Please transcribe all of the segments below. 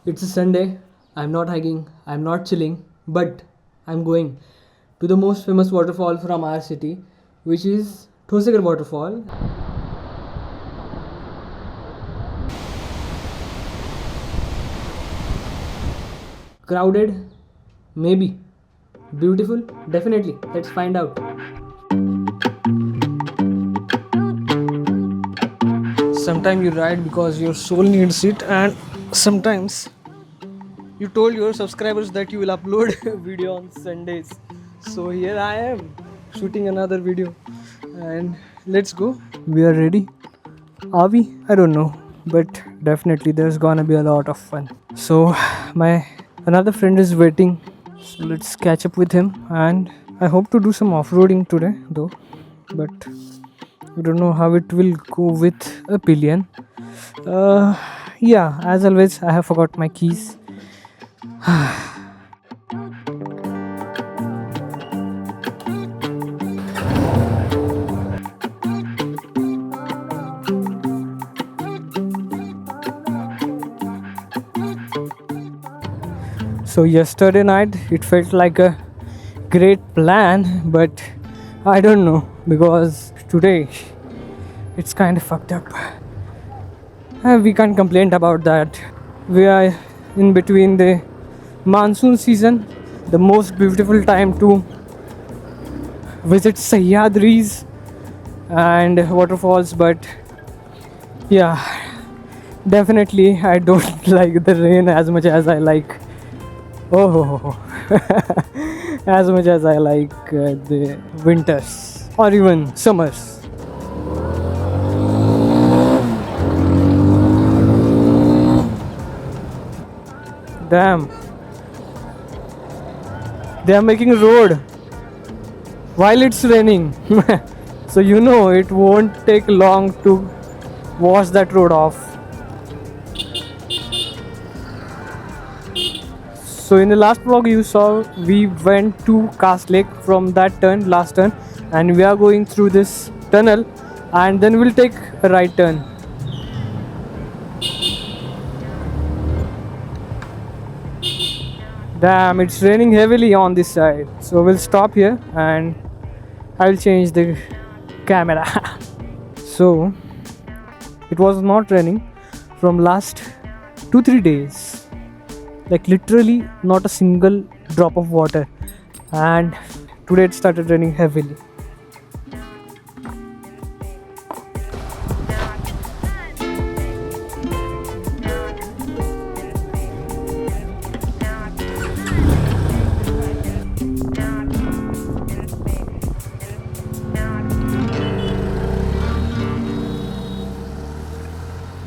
It's a Sunday. I'm not hiking, I'm not chilling, but I'm going to the most famous waterfall from our city, which is Thoseghar Waterfall. Crowded? Maybe. Beautiful? Definitely. Let's find out. Sometimes you ride because your soul needs it, and sometimes you told your subscribers that you will upload a video on Sundays. So here I am shooting another video, and let's go. We are ready. Are we? I don't know, but definitely there's gonna be a lot of fun. So my another friend is waiting, so let's catch up with him, and I hope to do some off-roading today though, but I don't know how it will go with a pillion. Yeah, as always I have forgot my keys. So yesterday night it felt like a great plan, but I don't know, because today it's kind of fucked up. We can't complain about that. We are in between the monsoon season, the most beautiful time to visit Sahyadris and waterfalls, but yeah, definitely I don't like the rain as much as I like as much as I like the winters or even summers. Damn, they are making a road while it's raining. So you know it won't take long to wash that road off. So in the last vlog you saw, we went to Cast Lake from that last turn, and we are going through this tunnel, and then we'll take a right turn. Damn, it's raining heavily on this side, so we'll stop here and I'll change the camera. So it was not raining from last 2-3 days, like literally not a single drop of water, and today it started raining heavily.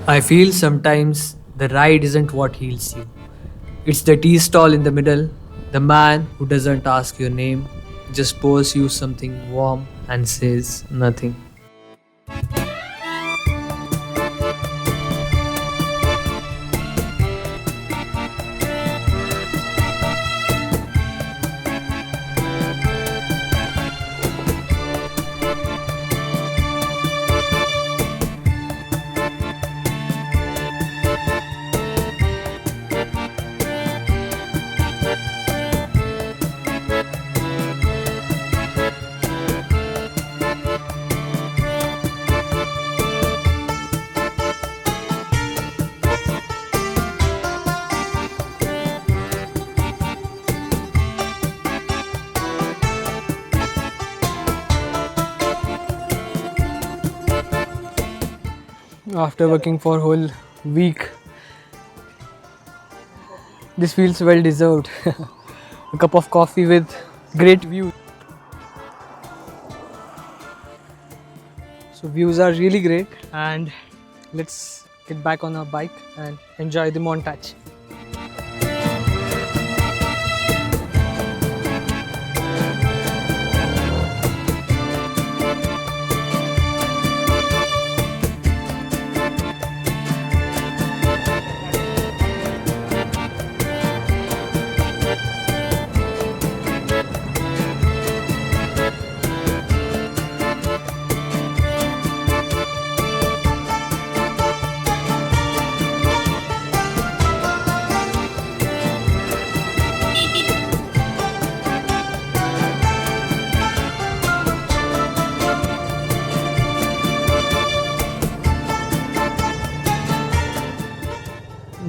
I feel sometimes the ride isn't what heals you. It's the tea stall in the middle, the man who doesn't ask your name, just pours you something warm and says nothing. After working for a whole week, this feels well deserved. A cup of coffee with great view. So views are really great, and let's get back on our bike and enjoy the montage.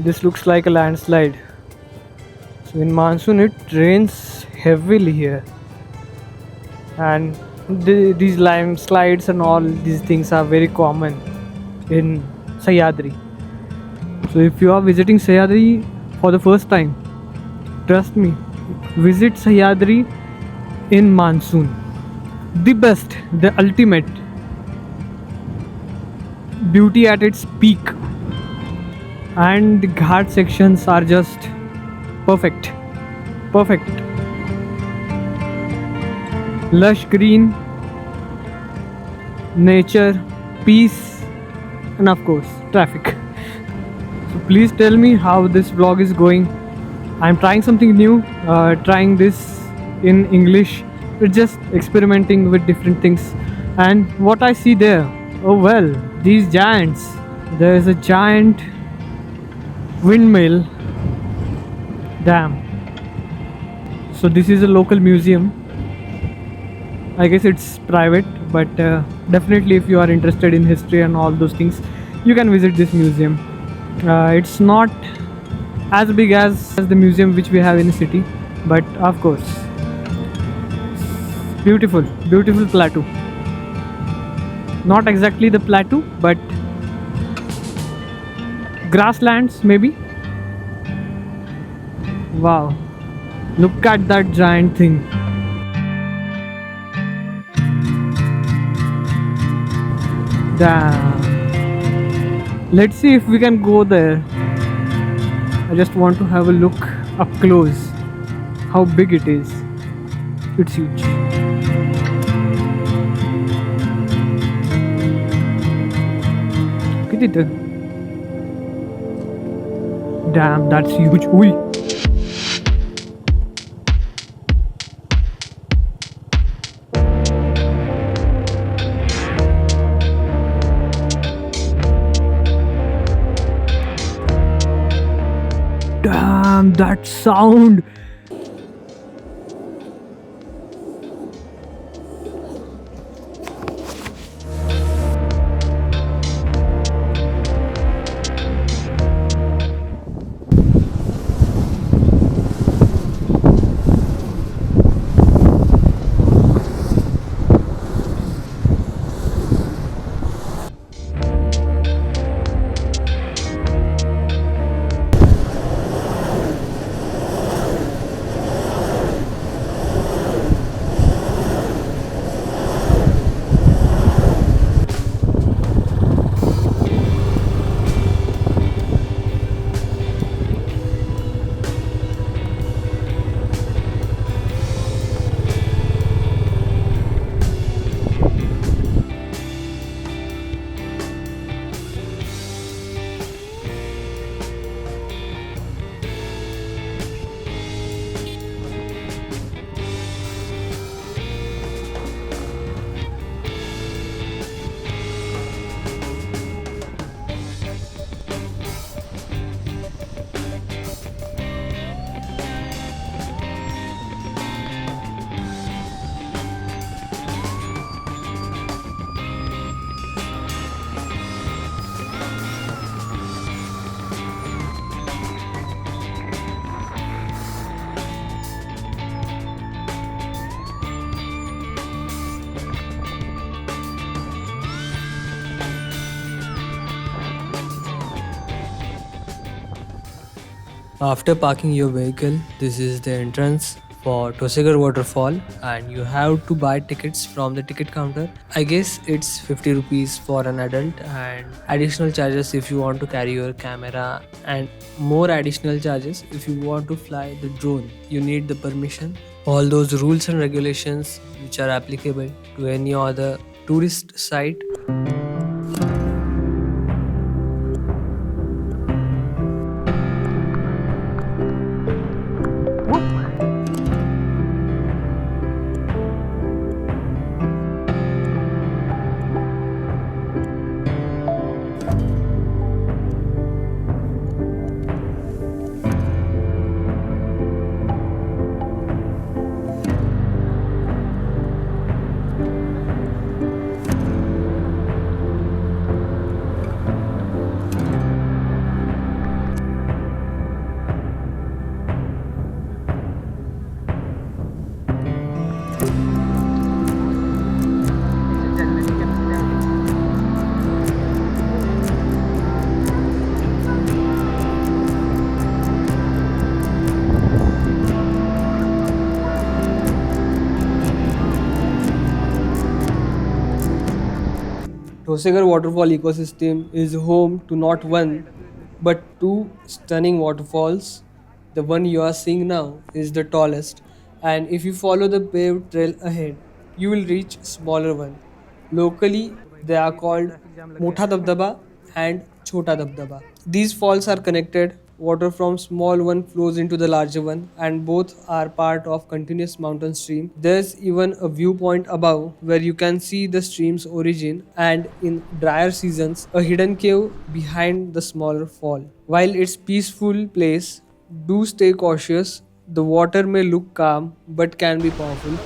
This looks like a landslide. So in monsoon it rains heavily here, and these landslides and all these things are very common in Sahyadri. So if you are visiting Sahyadri for the first time, trust me, visit Sahyadri in monsoon. The best, the ultimate beauty at its peak, and the ghat sections are just perfect. Perfect. Lush green, nature, peace, and of course, traffic. So please tell me how this vlog is going. I'm trying something new, trying this in English. We're just experimenting with different things. And what I see there, oh well, these giants. There is a giant windmill dam. So this is a local museum. I guess it's private, but definitely if you are interested in history and all those things, you can visit this museum. It's not as big as the museum which we have in the city, but of course, beautiful, beautiful plateau. Not exactly the plateau, but grasslands maybe. Wow, look at that giant thing. Damn. Let's see if we can go there. I just want to have a look up close how big it is. It's huge. Damn, that's huge. Ui. Damn, that sound. After parking your vehicle, this is the entrance for Thoseghar Waterfall, and you have to buy tickets from the ticket counter. I guess it's 50 rupees for an adult and additional charges if you want to carry your camera, and more additional charges if you want to fly the drone. You need the permission. All those rules and regulations which are applicable to any other tourist site. Thoseghar Waterfall ecosystem is home to not one but two stunning waterfalls. The one you are seeing now is the tallest, and if you follow the paved trail ahead, you will reach smaller one. Locally, they are called Motha Dabdaba and Chota Dabdaba. These falls are connected. Water from small one flows into the larger one, and both are part of continuous mountain stream. There's even a viewpoint above where you can see the stream's origin, and in drier seasons, a hidden cave behind the smaller fall. While it's peaceful place, do stay cautious. The water may look calm but can be powerful.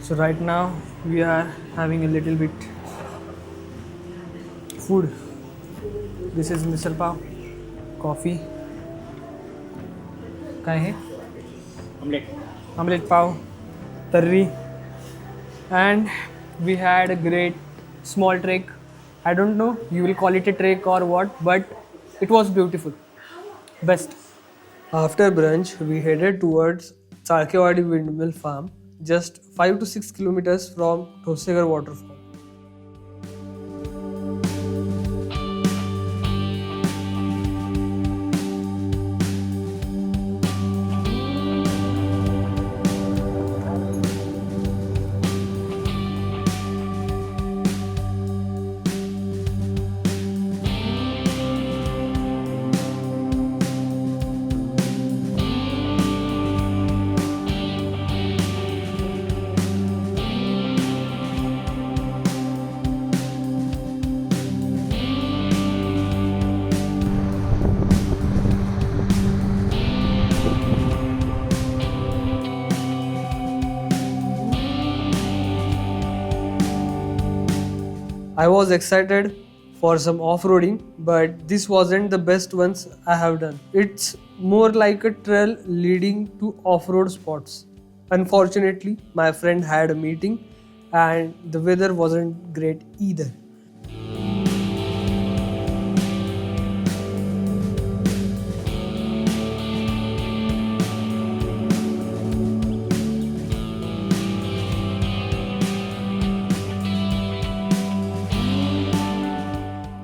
So right now we are having a little bit food. This is Misal Pav, coffee. काय है? Omelette pav, tarri, and we had a great small trek. I don't know you will call it a trek or what, but it was beautiful. Best. After brunch, we headed towards Charkewadi windmill farm, just 5 to 6 kilometers from Thoseghar Waterfall. I was excited for some off-roading, but this wasn't the best ones I have done. It's more like a trail leading to off-road spots. Unfortunately, my friend had a meeting and the weather wasn't great either.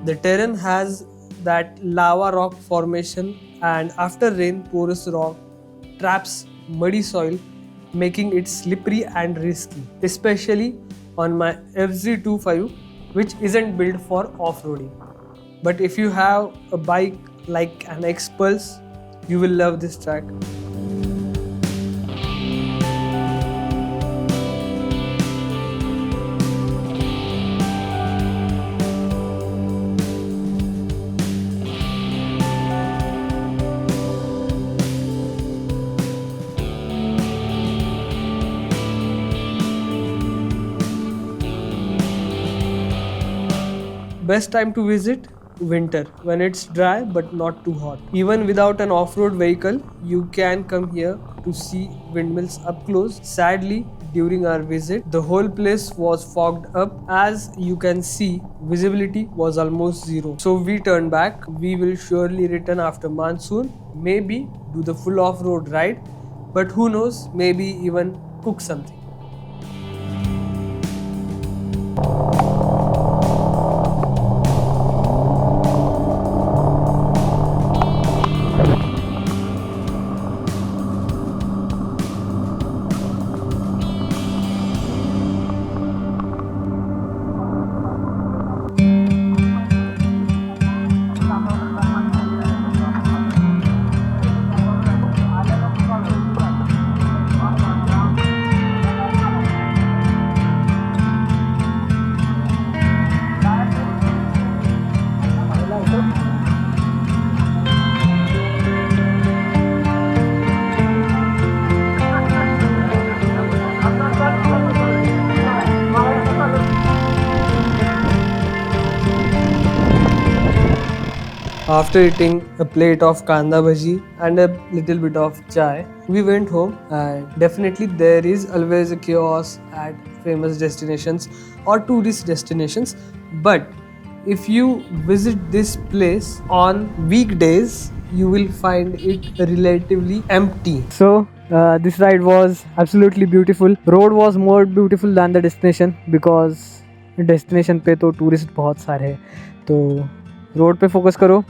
The terrain has that lava rock formation, and after rain, porous rock traps muddy soil, making it slippery and risky, especially on my FZ25, which isn't built for off-roading. But if you have a bike like an X Pulse, you will love this track. Best time to visit? Winter, when it's dry but not too hot. Even without an off-road vehicle, you can come here to see windmills up close. Sadly, during our visit. The whole place was fogged up. As you can see, visibility was almost zero. So we turned back. We will surely return after monsoon, maybe do the full off-road ride, but who knows, maybe even cook something. After eating a plate of Kanda Bhaji and a little bit of chai, we went home. And definitely there is always a chaos at famous destinations or tourist destinations, but if you visit this place on weekdays, you will find it relatively empty. So this ride was absolutely beautiful. Road was more beautiful than the destination because destination पे तो tourist बहुत सारे हैं, तो road पे focus करो,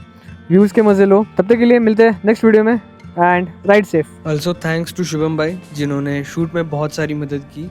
views के मजे लो. तब तक के लिए मिलते हैं नेक्स्ट वीडियो में and ride safe. Also thanks to Shubham भाई जिन्होंने शूट में बहुत सारी मदद की.